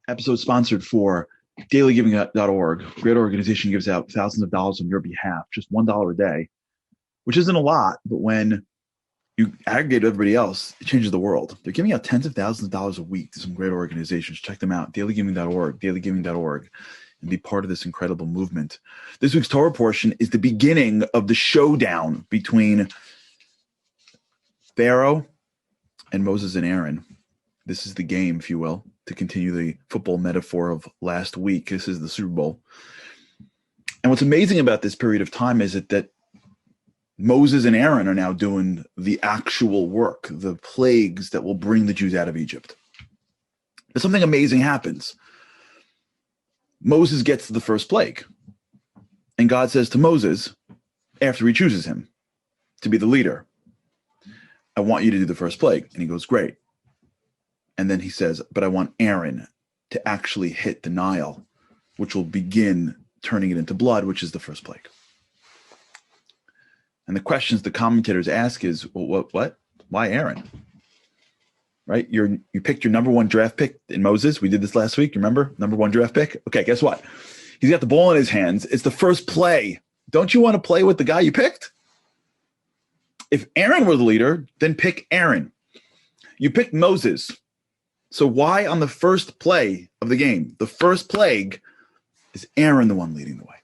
Episode sponsored for dailygiving.org. Great organization gives out thousands of dollars on your behalf, just $1 a day, which isn't a lot, but when you aggregate everybody else, it changes the world. They're giving out tens of thousands of dollars a week to some great organizations. Check them out, dailygiving.org, and be part of this incredible movement. This week's Torah portion is the beginning of the showdown between Pharaoh and Moses and Aaron. This is the game, if you will, to continue the football metaphor of last week. This is the Super Bowl. And what's amazing about this period of time is that Moses and Aaron are now doing the actual work, the plagues that will bring the Jews out of Egypt. But something amazing happens. Moses gets to the first plague. And God says to Moses, after he chooses him to be the leader, I want you to do the first plague. And he goes, great. And then he says, but I want Aaron to actually hit the Nile, which will begin turning it into blood, which is the first plague. And the questions the commentators ask is, well, what? Why Aaron? Right? You picked your number one draft pick in Moses. We did this last week. You remember? Number one draft pick. Okay, guess what? He's got the ball in his hands. It's the first play. Don't you want to play with the guy you picked? If Aaron were the leader, then pick Aaron. You picked Moses. So why on the first play of the game, the first plague, is Aaron the one leading the way?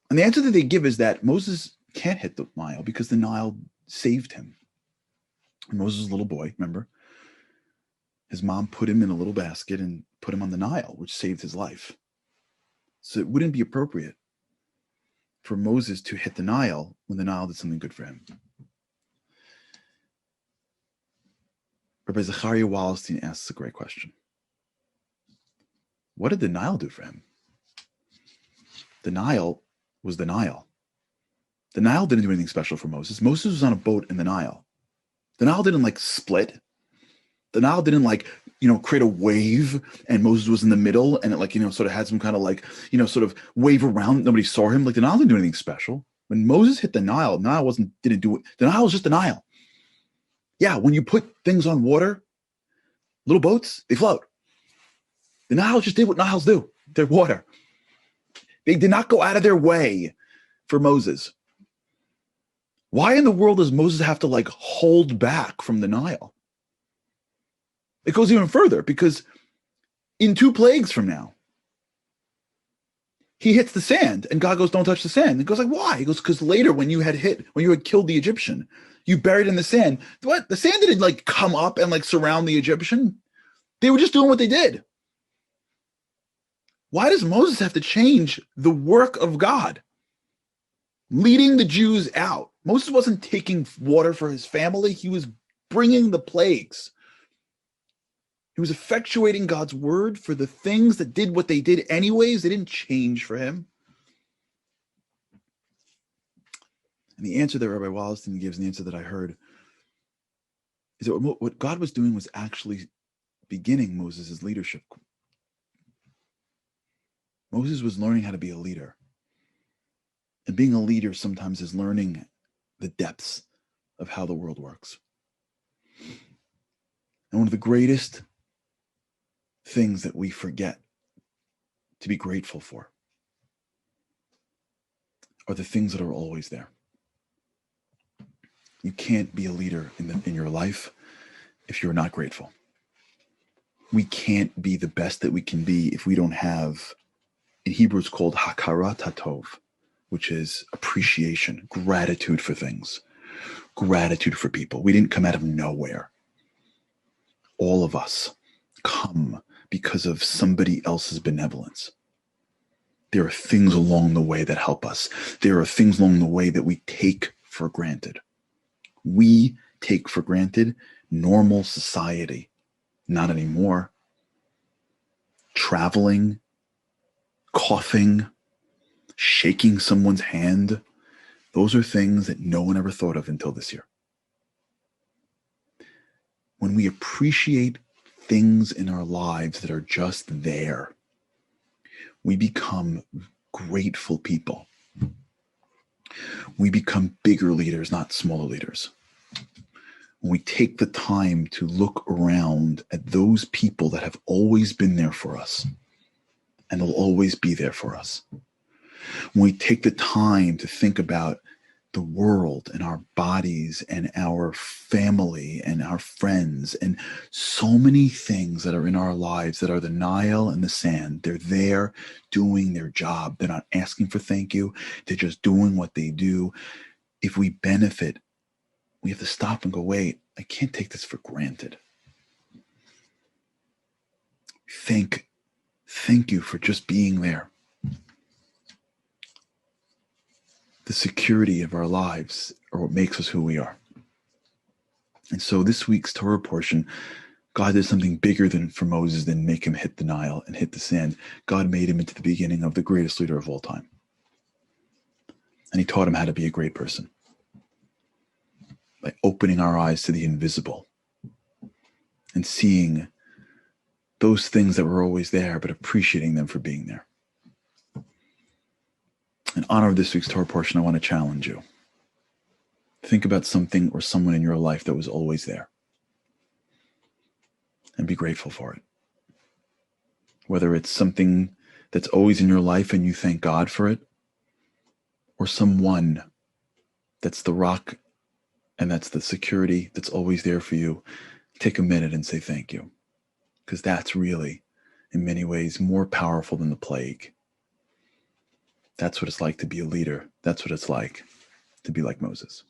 And the answer that they give is that Moses can't hit the Nile because the Nile saved him. And Moses was a little boy, remember? His mom put him in a little basket and put him on the Nile, which saved his life. So it wouldn't be appropriate for Moses to hit the Nile when the Nile did something good for him. Rabbi Zachariah Wallerstein asks a great question. What did the Nile do for him? The Nile was the Nile. The Nile didn't do anything special for Moses. Moses was on a boat in the Nile. The Nile didn't split. The Nile didn't create a wave and Moses was in the middle and it sort of had some kind of sort of wave around. Nobody saw him. The Nile didn't do anything special. When Moses hit the Nile didn't do it. The Nile was just the Nile. Yeah, when you put things on water, little boats, they float. The Nile just did what Niles do. They're water. They did not go out of their way for Moses. Why in the world does Moses have to hold back from the Nile? It goes even further because in 2 plagues from now, he hits the sand and God goes, don't touch the sand. And he goes why? He goes, because later when you had killed the Egyptian, you buried in the sand. What? The sand didn't come up and surround the Egyptian. They were just doing what they did. Why does Moses have to change the work of God? Leading the Jews out. Moses wasn't taking water for his family. He was bringing the plagues. He was effectuating God's word for the things that did what they did anyways. They didn't change for him. And the answer that Rabbi Wallerstein gives, and the answer that I heard, is that what God was doing was actually beginning Moses' leadership. Moses was learning how to be a leader. And being a leader sometimes is learning the depths of how the world works. And one of the greatest things that we forget to be grateful for are the things that are always there. You can't be a leader in your life if you're not grateful. We can't be the best that we can be if we don't have, in Hebrew it's called hakarat hatov, which is appreciation, gratitude for things, gratitude for people. We didn't come out of nowhere. All of us come because of somebody else's benevolence. There are things along the way that help us. There are things along the way that we take for granted. We take for granted normal society. Not anymore. Traveling, coughing, shaking someone's hand. Those are things that no one ever thought of until this year. When we appreciate things in our lives that are just there, we become grateful people. We become bigger leaders, not smaller leaders. when we take the time to look around at those people that have always been there for us and will always be there for us, when we take the time to think about the world and our bodies and our family and our friends and so many things that are in our lives that are the Nile and the sand, they're there doing their job. They're not asking for thank you. They're just doing what they do. If we benefit, we have to stop and go, wait, I can't take this for granted. Thank you for just being there. The security of our lives are what makes us who we are. And so this week's Torah portion, God did something bigger than for Moses than make him hit the Nile and hit the sand. God made him into the beginning of the greatest leader of all time. And he taught him how to be a great person by opening our eyes to the invisible and seeing those things that were always there, but appreciating them for being there. In honor of this week's Torah portion, I want to challenge you. Think about something or someone in your life that was always there and be grateful for it. Whether it's something that's always in your life and you thank God for it, or someone that's the rock and that's the security that's always there for you, take a minute and say thank you. Because that's really, in many ways, more powerful than the plague. That's what it's like to be a leader. That's what it's like to be like Moses.